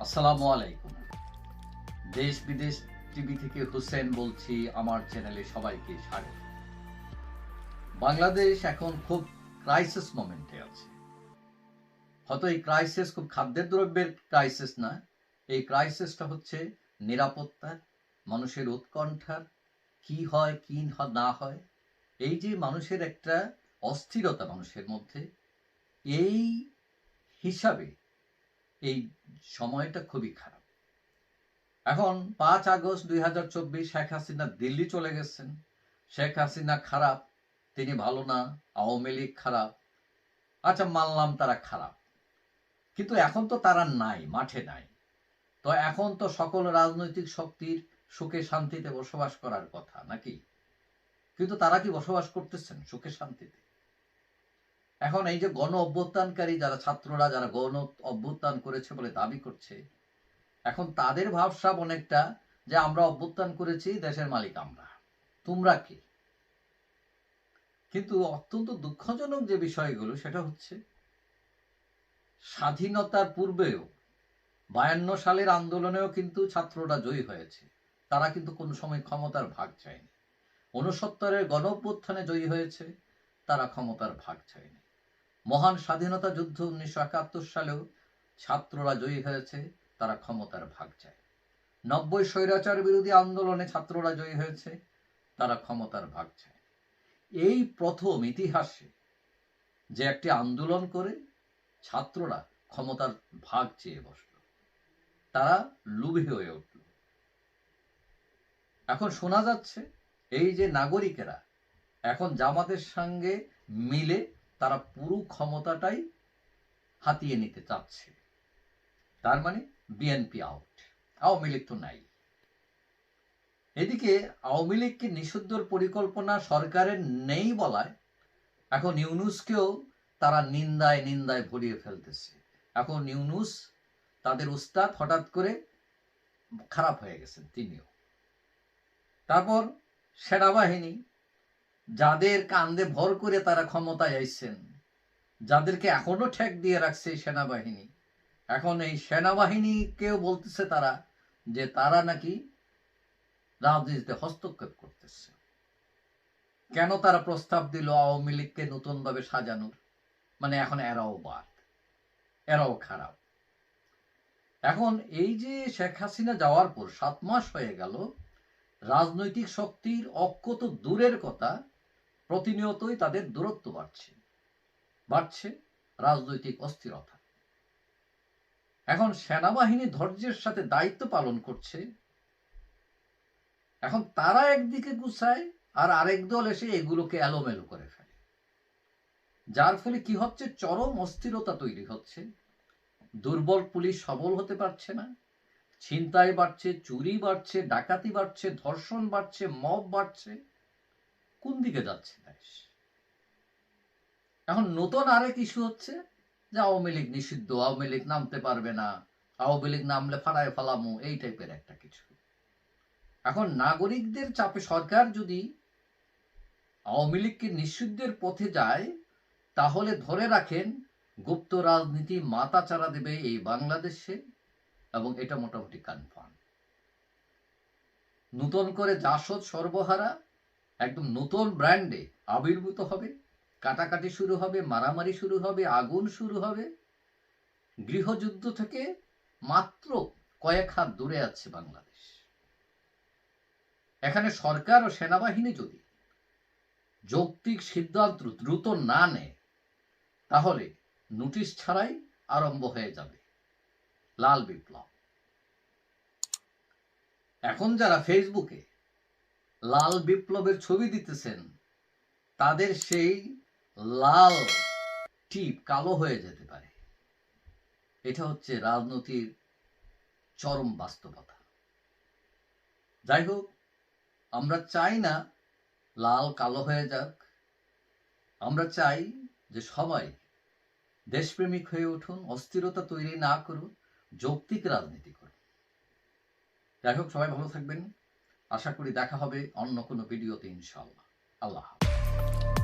আসসালামু আলাইকুম। দেশ বিদেশ টিভি থেকে হুসেন বলছি, আমার চ্যানেলে সবাইকে স্বাগত। বাংলাদেশ এখন খুব ক্রাইসিস মোমেন্টে আছে। হয়তো এই ক্রাইসিস খুব খাদ্যের দ্রব্যের ক্রাইসিস না, এই ক্রাইসিসটা হচ্ছে নিরাপত্তার, মানুষের উৎকণ্ঠার, কি হয় কি না হয়, এই যে মানুষের একটা অস্থিরতা মানুষের মধ্যে, এই হিসাবে এই সময়টা খুবই খারাপ। এখন 5 আগস্ট 2024 শেখ হাসিনা দিল্লি চলে গেছেন। শেখ হাসিনা খারাপ, তিনি ভালো না, আওয়ামী লীগ খারাপ, আচ্ছা মানলাম তারা খারাপ, কিন্তু এখন তো তারা নাই, মাঠে নাই। তো এখন তো সকল রাজনৈতিক শক্তির সুখে শান্তিতে বসবাস করার কথা নাকি? কিন্তু তারা কি বসবাস করতেছেন সুখে শান্তিতে? এখন এই যে গণ অভ্যুত্থানকারী যারা ছাত্ররা, যারা গণ অভ্যুত্থান করেছে বলে দাবি করছে, এখন তাদের ভাবসাব অনেকটা যে আমরা অভ্যুত্থান করেছি, দেশের মালিক আমরা, তোমরা কি? কিন্তু অত্যন্ত দুঃখজনক যে বিষয়গুলো সেটা হচ্ছে স্বাধীনতার পূর্বেও 52 সালের আন্দোলনেও কিন্তু ছাত্ররা জয়ী হয়েছে, তারা কিন্তু কোনো সময় ক্ষমতার ভাগ চায়নি। 69-এর গণ অভ্যুত্থানে জয়ী হয়েছে, তারা ক্ষমতার ভাগ চায়নি। মহান স্বাধীনতা যুদ্ধ 1971 সালেও ছাত্ররা জয়ী হয়েছে, তারা ক্ষমতার ভাগ চায়। 90 স্বৈরাচার বিরোধী আন্দোলনে ছাত্ররা জয়ী হয়েছে, তারা ক্ষমতার ভাগ চায়। এই প্রথম ইতিহাসে যে একটি আন্দোলন করে ছাত্ররা ক্ষমতার ভাগ চেয়ে বসল, তারা লোভী হয়ে উঠল। এখন শোনা যাচ্ছে এই যে নাগরিকেরা এখন জামাতের সঙ্গে মিলে তারা পুরো ক্ষমতাটাই হাতিয়ে নিতে চাচ্ছে। তার মানে বিএনপি আউট, আওয়ামী লীগ তো নাই। এদিকে আওয়ামী লীগকে নিষিদ্ধর পরিকল্পনা সরকারের নেই বলায় এখন ইউনূসকেও তারা নিন্দায় নিন্দায় ভরিয়ে ফেলতেছে। এখন ইউনূস তাদের উস্তাদ হঠাৎ করে খারাপ হয়ে গেছেন তিনিও। তারপর সেনাবাহিনী, যাদের কান্দে ভর করে তারা ক্ষমতায় আইছেন, যাদেরকে এখনো ঠেক দিয়ে রাখছে সেনাবাহিনী, এখন এই সেনাবাহিনীকেও বলতেছে তারা যে তারা নাকি রাজনীতিতে হস্তক্ষেপ করতেছে। কেন তারা প্রস্তাব দিল আওয়ামী লীগকে নতুন ভাবে সাজানোর? মানে এখন এরাও বাদ, এরাও খারাপ। এখন এই যে শেখ হাসিনা যাওয়ার পর 7 মাস হয়ে গেল, রাজনৈতিক শক্তির ঐক্য তো দূরের কথা, প্রতিনিয়তই তাদের দূরত্ব বাড়ছে রাজনৈতিক অস্থিরতা। এখন সেনাবাহিনী ধৈর্যের সাথে দায়িত্ব পালন করছে, এখন তারা একদিকে গুছায় আর আরেক দল এসে এগুলোকে এলোমেলো করে ফেলে, যার ফলে কি হচ্ছে, চরম অস্থিরতা তৈরি হচ্ছে। দুর্বল পুলিশ সবল হতে পারছে না, ছিনতাই বাড়ছে, চুরি বাড়ছে, ডাকাতি বাড়ছে, ধর্ষণ বাড়ছে, মব বাড়ছে। কোন দিকে যাচ্ছে দেশ? এখন নতুন আরেক ইস্যু হচ্ছে যে আওয়ামী লীগ নিষিদ্ধ, আওয়ামী লীগ নামতে পারবে না, আওয়ামী লীগ নামলে ফাড়ায় ফালামু, এই টাইপের একটা কিছু। এখন নাগরিকদের চাপে সরকার যদি আওয়ামী লীগকে নিষিদ্ধের পথে যায়, তাহলে ধরে রাখেন গুপ্ত রাজনীতি মাথাচাড়া দেবে এই বাংলাদেশে, এবং এটা মোটামুটি কনফার্ম। নতুন করে জাসদ সর্বহারা একদম নতুন ব্র্যান্ডে আবির্ভূত হবে, কাটাকাটি শুরু হবে, মারামারি শুরু হবে, আগুন শুরু হবে। গৃহযুদ্ধ থেকে মাত্র কয়েক হাত দূরে আছে বাংলাদেশ। এখানে সরকার ও সেনাবাহিনী যদি যৌক্তিক সিদ্ধান্ত দ্রুত না নেয়, তাহলে নোটিশ ছাড়াই আরম্ভ হয়ে যাবে লাল বিপ্লব। এখন যারা ফেসবুকে লাল বিপ্লবের ছবি দিতেছেন, তাদের সেই লাল টিপ কালো হয়ে যেতে পারে। এটা হচ্ছে রাজনীতির চরম বাস্তবতা। যাই হোক, আমরা চাই না লাল কালো হয়ে যাক। আমরা চাই যে সবাই দেশপ্রেমিক হয়ে উঠুন, অস্থিরতা তৈরি না করুন, যৌক্তিক রাজনীতি করুন। যাই হোক, সবাই ভালো থাকবেন। আশা করি দেখা হবে অন্য কোনো ভিডিওতে ইনশাআল্লাহ। আল্লাহ হাফেজ।